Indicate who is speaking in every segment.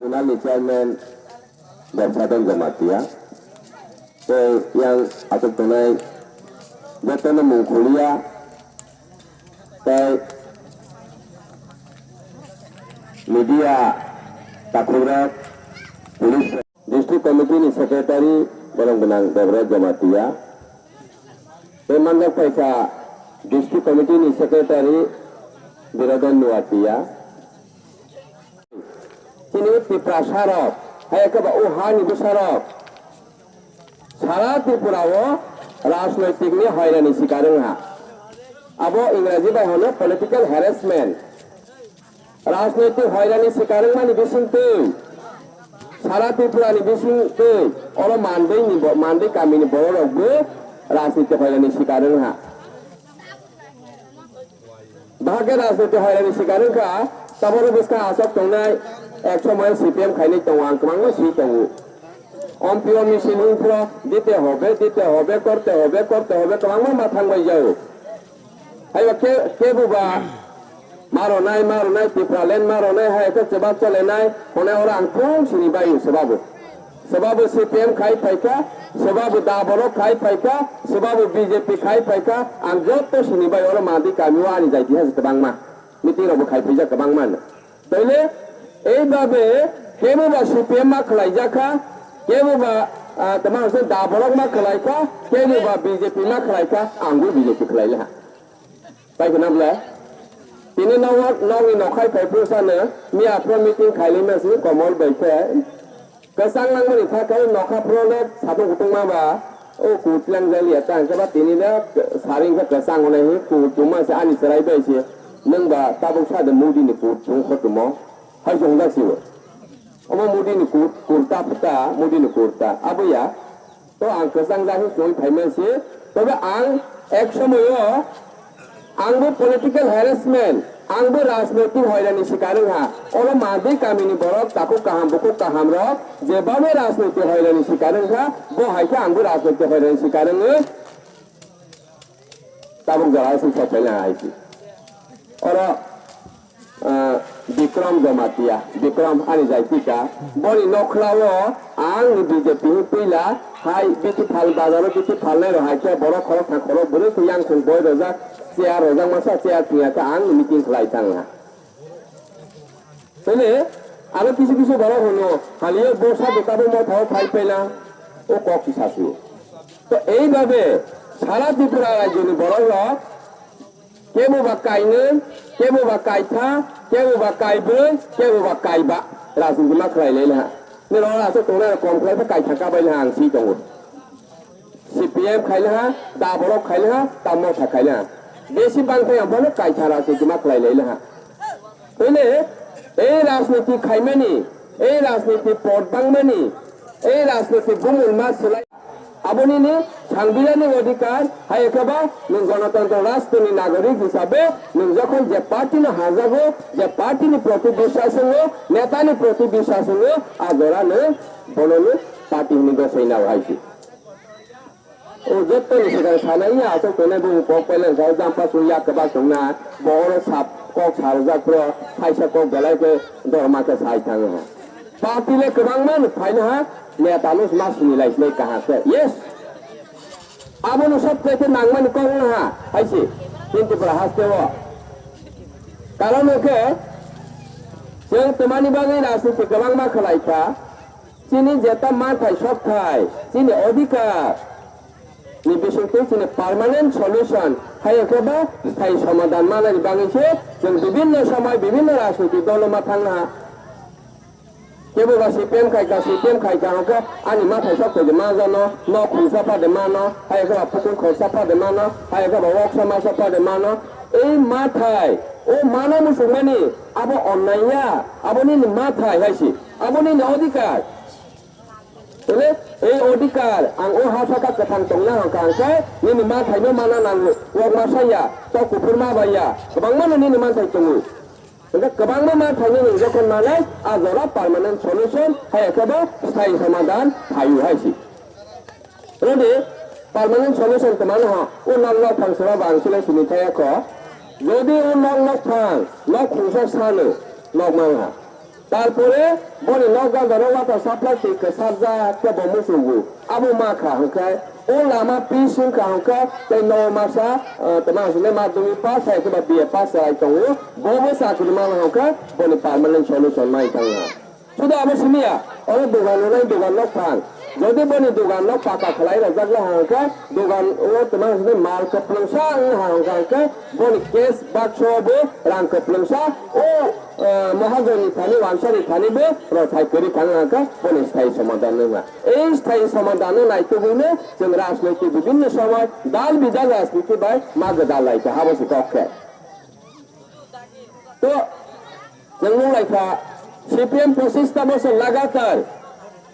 Speaker 1: Nasional Chairman Bersatu Jamatia yang atau tunai betul mengkuliah media takurat polis district committee ni secretary barang benang Bersatu Jamatia memang paisa district committee ni secretary Biradon Nuatia ini Tripura Sarok hai ke Wuhan itu Sarok Sara Tripura wo राजनैतिक नि हैरानी शिकारं हा अब इंग्राजी bye होनो political harassment राजनैतिक हैरानी शिकारं मानि बिसिंतै सारा त्रिपुरानि बिसिंतै अल मानदै गामिनि बर'रावबो राजनैतिक हैरानी शिकारं हा बाहागे राजनैतिक हैरानी शिकारं का तबरो बिसका आसक तंनाय 100 माइल सीपीएम खाइनै दं आं गोबां सि दं অম্পিও মিছিল দিতে হবে করতে হবে তোমার মাথাং বাই যাও হাইবা কে বুবা মারো নাই টিপ্রালেন মারো নাই হাই তো চেবা চলে নাই হনে ওরা আংফং সিনি বাই সেবাবু সিপিএম খাই পাইকা সেবাবু দাবরো খাই পাইকা সেবাবু বিজেপি খাই পাইকা আং যত সিনি বাই ওরা মাদি কামিও আনি যাই দিহাজ গোবাংমা মিটিং রাবো খাই ফैजा গোবাংমা তাইলে এইভাবে কে বুবা সিপিএম মা খালাইজাখা केबुबा तमाम से दाबरक मा खलाइका केबुबा बीजेपी मा खलाइका आंगु बीजेपी खलाइला पाइखो नामला तिनि नौनि नखाय फाइफोसानो मिया प्र मीटिंग खाइलिमेसि कमल बैखे गसां नांगनि थाखाय नखाफ्रोले साबो गुतुंमा बा ओ कुटलां जालिया तांगबा तिनिला सारिंगा गसां होनाय कुटुमा से आनि सराय बायसे नोंबा ताबो सादे मुदिनि कुटुं खतुमो हायजों जासिबो Oma mudi ni kurta apa ya? To ang kesang jahi join payment sih. Tapi ang eksomoyo ang bu political harassment, ang bu राजनीतिक हैरानी शिकारं हा. ओला मादे कामिनी बरक ताको kaham rok. जेबाबे राजनीतिक हैरानी शिकारं हा. वो हाइका ang bu राजनीतिक हैरानी शिकारं है. ताबुक जरा से छपेला आइसी. और Bikram Jamatia, Bikram ani jaitika, bori nokhlawo ang BJP pila hai biti phal bazaro biti phal nai rohai ke boro khoro khoro bure kuyang khung boy roja chair rojang masa chair tiya ka ang meeting khlai tanga tele aro kisu boro hono haliyo bosa bekabo mo thao phai pela o kok kisasu to ei bhabe sara Tripura rajyoni boro rok kebo ba kaine kebo ba kaitha kebo ba kaibe kebo ba kaiba rasun ma khlai lela ni ro la so to na kom khlai ba kaitha ka bai hang si tong CPM khaila da borok khaila tammo tha khaila besi bang thai am bolo kaitha ra se ma khlai lela tole ei rajniti khaimani ei rajniti pot bangmani ei rajniti bumul ma sulai aboni ni সাংবিধানিক অধিকার high একেবা নং গণতন্ত্র রাষ্ট্রনি নাগরিক হিসাবে নং যখন যে party না হাজাবো যে পার্টি নি প্রতি বিশ্বাস হলো নেতা নি প্রতি বিশ্বাস হলো আগরা নে বললো পার্টি নি গসাই না ভাইছি ও যত নি সেখানে সানাই আছে কোনে বউ পপেলেন যাও জাম্পা সুইয়া কেবা সংনা বড় সাপ কক সারজা প্র ফাইসা কক গলাইকে দরমাকে সাই থাঙ্গে पार्टी ले कबांग मान फाइल हा नेता लो मास नि लाइसले कहां से यस आबोनो सब प्लेटे नांगमान को हा हाइसे किंतु प्रहासते हो कारण के जों तमानि बागै राजनीति कबांग मा खलाइखा चिनि जेता मा थाय सब थाय चिनि अधिकार नि बिसंखौ चिनि पार्मानेंट सल्यूशन हाय केबा स्थायी समाधान मानानि बागैसे जों विभिन्न समय विभिन्न राजनीति दल मा थांना केबो CPM खाइका होगा आनि मा थाइसा खोजे मा जानो न खुसा पादे मानो हाय का पुकुन खोसा पादे मानो हाय का वर्कसा मा पादे मानो ए मा थाइ ओ मानो मुसुमानि आबो अन्नाया आबोनि मा थाइ हाइसि आबोनि अधिकार तले ए अधिकार आं ओ हासाका कथां तंना हांखांखाय नि मा थाइनो माना नांगो वक मा साया तो कुफुर मा बाया गोबां मानो नि मा थाइ तंगो गोबां मा थाइनो नों जखन नालाय आजरा पार्मानेंट सल्यूशन हाय एकेबा स्थायी समाधान थायो हाइसि रेडी पार्मानेंट सल्यूशन तो मानो हा ओ नांगला फांसरा बांसिले सुनिथाया ख যদি ও নক নক থাং নক খুঁসা সানো নক মাংহা তারপরে বলে নগা ধরো ওয়াটার সাপ্লাই থেকে সারজা কেবো মুসুগু আবু মাখা হংখায় ও লামা পিস হংখা হংখা তাই ন মাসা তোমার আসলে মাধ্যমিক পাস হয় কিংবা বিএ পাস হয় তো বড় চাকরি মাল হংখা বলে পার্মানেন্ট সলিউশন নাই থাকা শুধু আবার শুনিয়া ওরা দোকান লোক ফান যদি বলি দোকান লোক পাকা খেলাই রাজাগলা হংখা দোকান ও তোমার আসলে মাল কপলংসা হংখা বলি কেস বাক্স হবে রাং কপলংসা ও মহাজনী থানি ওয়ানসারি থানিবে রথাই করি থাকা বলে স্থায়ী সমাধান না এই স্থায়ী সমাধান নাইতে বলে जों রাজনৈতিক বিভিন্ন সময় দাল বিদাল রাজনীতি বাই মাগ দালাইতে হাবসি কক্ষে তো जों लाइफा সিপিএম 25টা বছর লাগাতার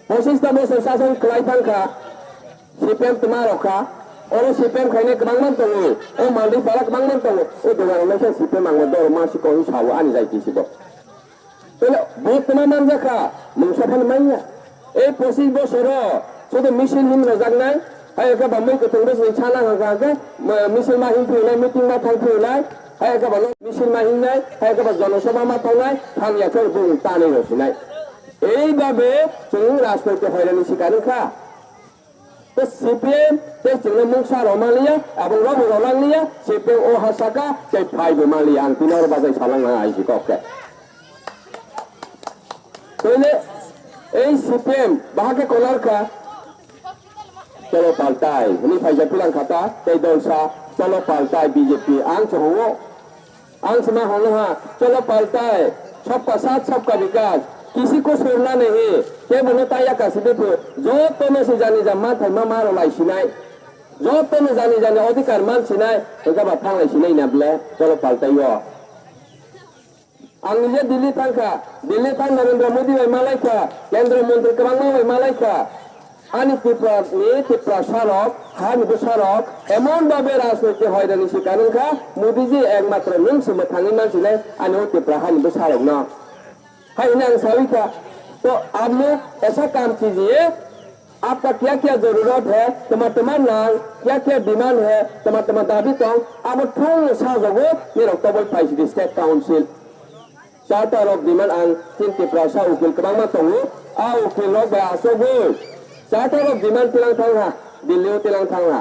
Speaker 1: 25টা বছর শাসন খাইথানখা সিপিএম তোমার রখা ওর সিপিএম খাইনে গোबांमान दङ ও মালদি পারা गोबांमान दङ ও দোকানলৈকে সিপিএম आंबो दर मासिखौ हिसाब आनि जायतिसिबो তাহলে বর্তমান মানজাখা মুসাফান মাইয়া এই 25 বছর শুধু মিছিল হিম রজাক নাই হায়কা বামৈ কতংবে ছানা হাগা মিছিল মাহিম ফিলাই মিটিং মা থাই ফিলাই হায়কা বানো মিছিল মাহিম নাই হায়কা বা জনসভা মা থাই থামিয়াকে বুং তানে রছিনাই এইভাবে जों রাজনৈতিক হয়রানি শিকারখা তো সিপিএম তে जों মুসা রমালিয়া এবং রবু রলাংলিয়া সিপিএম ও হাসাকা তে ফাইবো মালিয়া আং তিনর বাজাই সালাংনা আইসি ককে তাহলে এই সিপিএম বাহাকে কোনারকা চলো পাল্টাই উনি ফাইজা পিলাং খাতা তাই দলসা চলো পাল্টাই বিজেপি আং চহো आं समा होना है चलो पालता है सबका साथ सबका विकास किसी को छोड़ना नहीं के बनता या कासिदे पे जो तो में से जाने जा माथ मा मारो लाई सिनाय जो तो में जाने अधिकार मान सिनाय उनका बात थांग लाई सिनाय ना बले चलो पालता यो आं निजे दिल्ली थांग नरेंद्र मोदी भाई मालाइका केंद्र मंत्री कबांगमा भाई मालाइका आनी त्रिपुरा सारक हानि सारक एमन भावे राजनीति हयरानी शिकारखा मोदी जी एकमात्र नों सुबह थांगी मानसिने आनी त्रिपुरा हानि सारक न हाय ना साविका तो आप लोग ऐसा काम कीजिए आपका क्या क्या जरूरत है तुम्हारा नाम क्या क्या डिमांड है तुम्हारा दाबी तो आप थोड़ा सा जगह मेरे को बोल price state council charter of demand आं चिन त्रिपुरा सा उकिल कबांगमा तो आ उकिल लोग बे आसोगो चार्टर ऑफ डिमांड तिलांग थांगा दिल्ली तिलांग थांगा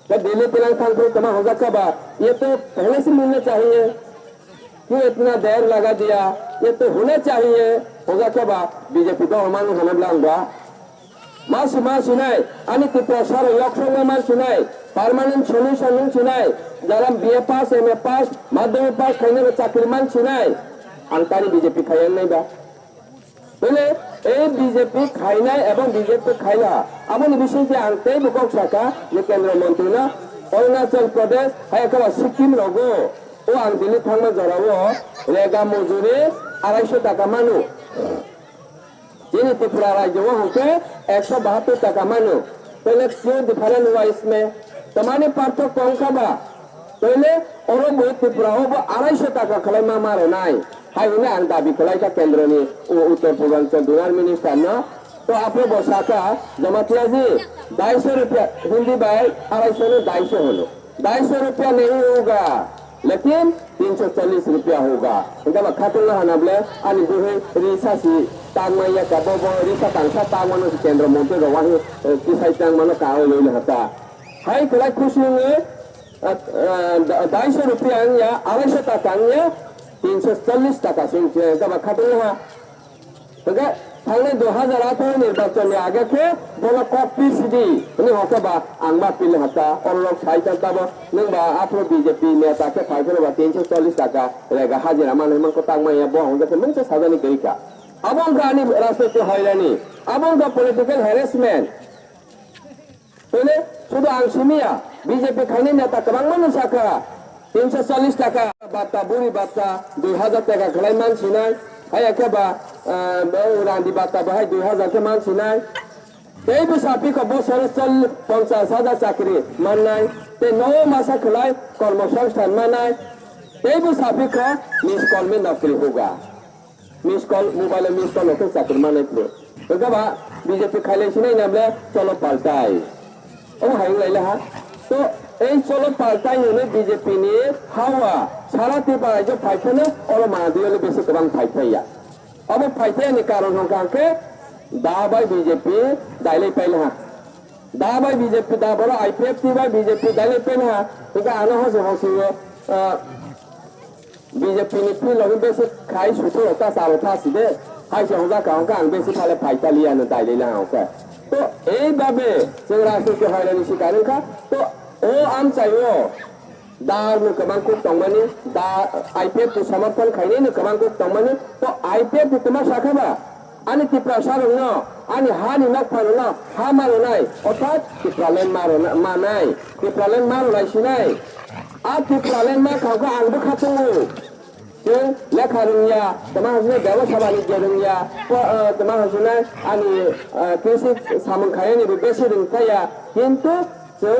Speaker 1: तो दिल्ली तिलांग थांग तो तमा होगा कब ये तो पहले से मिलना चाहिए क्यों इतना देर लगा दिया ये तो होना चाहिए होगा कब बीजेपी तो हमारे होना ब्लांगा मासी नहीं अनि त्रिपुरा सारो यक्षंग मासी नहीं परमानेंट सॉल्यूशन नहीं नहीं जरा बीए पास एमए पास माध्यमिक पास खाने में चाकरी मानसी नहीं अंतानी बीजेपी खायन नहीं बा बोले এই বিজেপি খাইনাই এবং বিজেপি খাইলা আমনি বিষয়টি আনতে বুকক শাখা যে কেন্দ্রমন্ত্রী না অরুণাচল প্রদেশ হায়কা সিকিম রগো ও আং দিল্লি থাংমা জরাবো রেগা মজুরি 250 টাকা মানু যিনি त्रिपुरा राज्य वो होके 172 টাকা মানু पहले क्यों डिफरेंट हुआ इसमें तमाने पार्थक्य कौन का बा पहले और वो त्रिपुरा हो 250 টাকা खलाई मा मारो नाई हाय उन्हें आं दाबी खलाई का केंद्र ने उत्तर पूर्वांचल डोनार मिनिस्टर ना तो आपने बोसाका जमातिया जी 250 रुपया हिंदी बाय 250 ने 250 होलो 250 रुपया नहीं होगा लेकिन 340 रुपया होगा उनका खातुन ना हनाबले आनी जो है रिसा सी तांगमाया का बो रिसा तांसा तांगमानो केंद्र मंत्री रवाही किसाई तांगमानो काओ लोइल हता हाय खलाई खुशी में 250 रुपया या 250 টাকা या 340 টাকা सिंचे तब खातुन ना तो थांने 2018 निर्वाचन में आगे के बोला कॉपी सीडी उन्हें होता बा आंबा पिल हता और लोग साइता तब नंबा आपरो बीजेपी नेता के फाइबर बा 340 টাকা रहेगा हाजिरा माने मन को तांग में बो होगा के मन से साधन करिका अबों गानी राजनीति हयरानी अबों का पॉलिटिकल हैरेसमेंट पहले শুধু আংশিমিয়া বিজেপি খাইনি নেতা गोबांमान শাখা 340 টাকা বাতা বুড়ি বাতা 2000 টাকা খলাই মানছি নাই हाय एकेबा रांदी बाता बाहाय 2000 के मान सिनाय ते बसापी को बोसर 50,000 चाकरी माननाय ते 9 मासा खलाय कर्मसंस्थान माननाय ते बसापी को मिस कॉल में नौकरी होगा मिस कॉल मोबाइल में मिस कॉल होकर चाकरी माननाय तो कबा बीजेपी खाले सिनाय नाबले चलो पाल्टाय ओ हाय लाइला हा तो এই চলো পাল্টাই হলে বিজেপি নিয়ে হাওয়া সারা त्रिपुरा जो फाइफने और मादियोले बेसे गोबां फाइफैया abo paite ni karon hongkangke da bai BJP dailai pailha da bai BJP da boro IPF ti bai BJP dailai pailha tika ano ho ho BJP ni pri logi besi khai susu ta salo ta side hai se hongda ka hongkang besi phale paita liya na dailai la hongka to ei babe sing raष्ट्रके हयरानी शिकारिन का तो ओ आम चाहिए दार में कमांग को तंगमनी दा IPF को समर्थन खाइने ने कमांग को तंगमनी तो IPF को तुम्हारा शाखा बा आने तिप्रा शारों ना आने हानि नक पारो ना हा मारो नाई अर्थात तिप्रालेन मारो ना मानाई तिप्रालेन मारो नाई शिनाई आ तिप्रालेन मा खाओ आंगबो खातंगो जो लेखारुंया तुम्हारा हसने व्यवस्था वाली जरुंया तुम्हारा हसने आने कृषि सामान खाया ने बेसी रिंगताया किंतु जो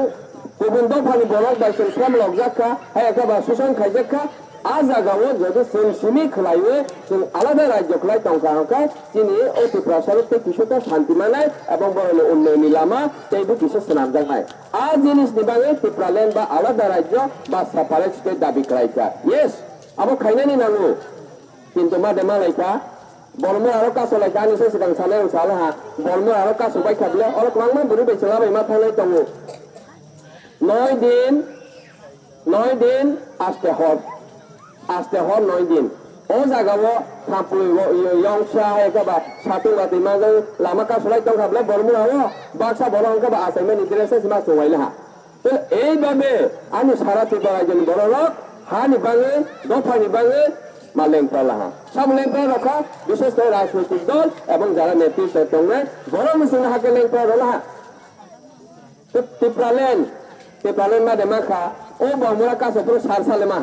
Speaker 1: गुबुन दफानि बरक बायसन खाम लग्जाखा हायाखाबा सुसन खायजाखा आ जागावो जदि जों सिमि खलायो जों आलादा राज्य खलाय तंखांखाय दिनै अतिफ्रा सारते किछुता शान्ति मानाय एबं बरनि उन्नयननि लामा तेबो किछु सोनाबजानाय आ जिनिसनि बागै तिप्रालेण्ड बा आलादा राज्य बा सेपारेट स्टेट दाबि खालायखा येस आबो खायनायनि नांगौ किन्तु मादे मालायखा बलमो आरो कासो लायखा निसे सिगां सानाय सालाहा बलमो आरो कासो बायखाब्ले अलक मांमा बुरि बेचलाबाय मा थांनाय दङ 9 दिन आस्ते हर 9 दिन ओ जागावो थापुय यंगसा हेकाबा सातुंगा दैमाजों लामा कासलाय दंखाब्ले बलमुआवो बाक्सा बलंखाबा आसायमे निद्रेसे सिमा सवायलाहा तो এই ভাবে আমি সারা ত্রিপুরাজন বড়লোক হানি বাঙে দফানি বাঙে মালেংপ্রালাহা সব লেংপ্রা রক্ষা বিশেষ করে রাজনৈতিক দল এবং যারা নেতৃত্বে দংনে বড় মিছিল হাকে লেংপ্রা রলাহা Tipralen ma de maka o ba mura ka sapro sar sale ma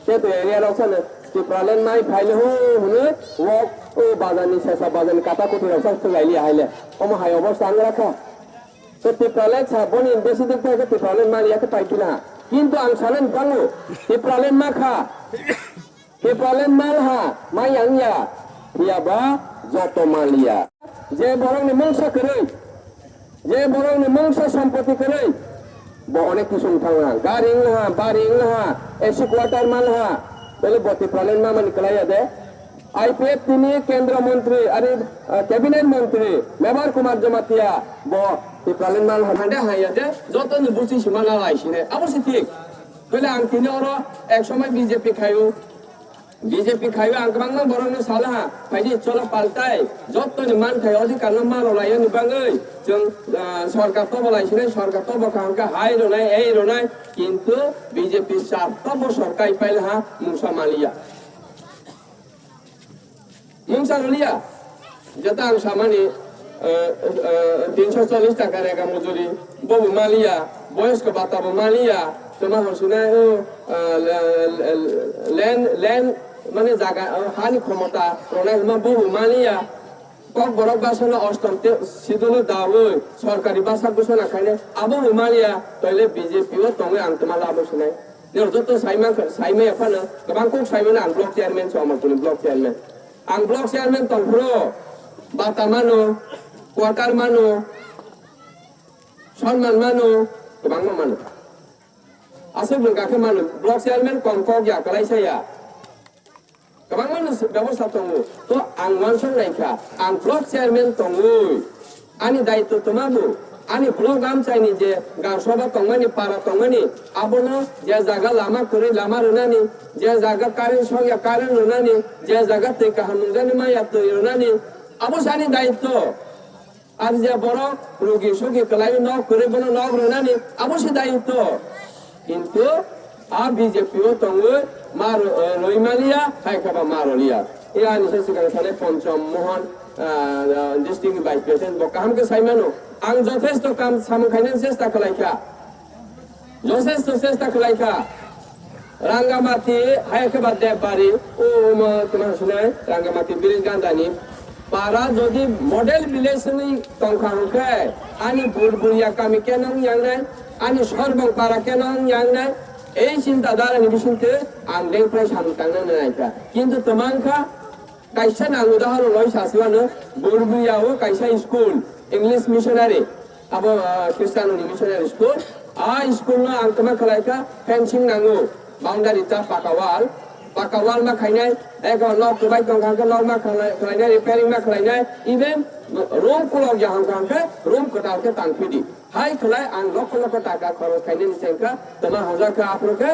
Speaker 1: te to area roksan tipralen mai phaile ho hune wo o bazani sesa bazani kata ko to roksan to gaili haile o ma hayo bo sang rakha to tipralen sa boni besi dik ta tipralen ma ya ke paitila kintu ang sanen bangu tipralen ma kha tipralen mal ha ma yang ya dia ba joto malia je borong ni mangsa kere je borong ni mangsa sampati kere bo অনেক কিছু উঠাওয়া গাড়ি ইংলাহা বাড়ি ইংলাহা AC quarter মালহা বলে বতি প্রলেন মা মানে কলাইয়া দে IPF তিনি কেন্দ্র মন্ত্রী আরে ক্যাবিনেট মন্ত্রী মেবার কুমার জমাতিয়া ব তি প্রলেন মাল হাদে হাইয়া দে যতন বুঝি সীমানা লাইছিনে অবশ্যই ঠিক বলে আং তিনি ওর এক সময় BJP খাইও আংকবাংমা বরনে সালাহা ফাইদি চলো পাল্টাই যতন মান খাই অধিকার মাল লাইয়া নিবাঙ্গৈ जों सरकार तो बलायसिने सरकार तो बखांका हाय रोनाय এই रोनाय কিন্তু BJP सातटा बছর কাই পাইল হা মুসা মালিয়া যেটা আং সামানি 340 টাকা রেগা মজুরি ববু মালিয়া বয়স্ক বাতাবো মালিয়া তোমার হসুনা ল্যান্ড মানে জায়গা হানি ক্ষমতা রোনায় ববু মালিয়া কক বরক বাসনা অষ্টমতে সিদুলো দাও সরকারি বাসা ঘোষণা খাইলে আবো মালিয়া তাইলে বিজেপিও তঙ্গে আন্তমালা আবসনাই যত সাইমা এখানে গোबां কক সাইমানা আং ব্লক চেয়ারম্যান সমর্থন ব্লক চেয়ারম্যান তংফ্রো বাতা মানো কোয়ার্টার মানো সম্মান মানো গোबां মানো আসে গাকে মানো ব্লক চেয়ারম্যান কংকক ইয়া কলাইসায়া गोबां मानसि बेबस्था दङ तो आं मानसन नायखा आं ब्लक चेयारमेन दङो आंनि दायित्व तमाबो आंनि ब्लक आमचाइनि जे गावसभा दंमानि पारा दंमानि आबोनो जे जागा लामा करि लामा रोनानि जे जागा कारेन्ट सया कारेन्ट रोनानि जे जागा दै काहामुंजानि माया दै रोनानि आबो सानि दायित्व आर जे बर रोगि सुगि कलाय न करि बनो न रोनानि आबो सि दायित्व किन्तु आ BJPओ दङो मार रयमालिया हायखाबा मारलिया ए आनिसे सिगां साने पञ्चम मोहन डिस्ट्रिक्ट भाइस प्रेसिडेन्ट बकाहामके साइमानो आं যথেষ্ট কাম সামখাইনান চেষ্টা খালাইখা যথেষ্ট চেষ্টা খালাইখা রাঙ্গামাটি হায়খাবা দেববাড়ি ও তোমার শুনাই রাঙ্গামাটি ব্রিজ গান্দানি পারা যদি মডেল ভিলেজনি তংখাংখে আনি বুড়বুড়িয়া কামি কেনং ইয়াংনাই আনি সর্বং পারা কেনং ইয়াংনাই এই চিন্তাধারাनि बिसिनखो आं लेंफ्राय सानखांनो नायखा किन्तु तमांखा कायसा नां उदाहरण लय सासेवानो बुरबुयाव कायसा स्कुल इंग्लिश मिशनारि आबो ख्रिस्टाननि मिशनारि स्कुल आ स्कुलनो आं तमा खलायखा फेंसिंग नांगौ बाउंडारि ता पाका वाल पाका वाल मा खाइनाय एको नक कुबाय दंखांखो नक मा खालायनाय रिपेयारिं मा खालायनाय इभेन रूम कुलाव जाहांखांखो रूम कटावके तांफिदि हाय खलाय आं लख लख टाका खरच खायनायनि सेंखा तमा हजारखो आपरके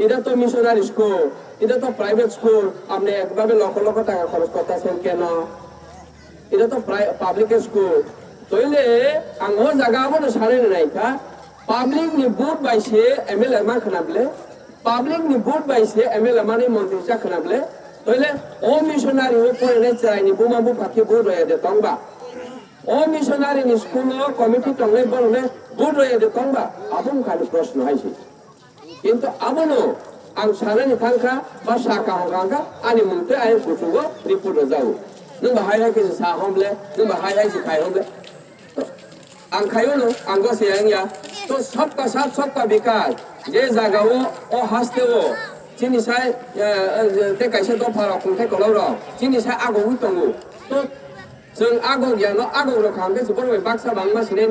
Speaker 1: এটা তো মিশনারি স্কুল এটা তো প্রাইভেট স্কুল আপনি একভাবে লক্ষ লক্ষ টাকা খরচ করতেছেন কেন এটা তো পাবলিক স্কুল তইলে আঙ্গর জায়গা বলে সারে নাইকা পাবলিক নি ভোট বাইছে এমএলএ মা খানাবলে পাবলিক নি ভোট বাইছে এমএলএ মানে মন্ত্রী চা খানাবলে তইলে ও মিশনারি উপরে নে চাইনি বুমা বু পাখি ভোট হয়ে দে তংবা ও মিশনারি নি স্কুল কমিটি টংলে বললে ভোট হয়ে দে তংবা আপন খালি প্রশ্ন হইছে কিন্তু আবনো আং সারানি থাঙ্কা বা সাকা হকাঙ্কা আনি মুনতে আই কুচুগো রিপোর্ট যাও नों बाहाय के सा हमले नों बाहाय से खाय हमले आं खायोनो आं गो सेयांया तो सबका साथ सबका विकास जे जागावो ओ हास्तेवो जिनि साय ते कायसे द फारा खुंथाय कलाव जिनि साय आगौ दङो तो जों आगौ गियानो आगौ रखांगे जोबोर बाक्सा बांमा सिने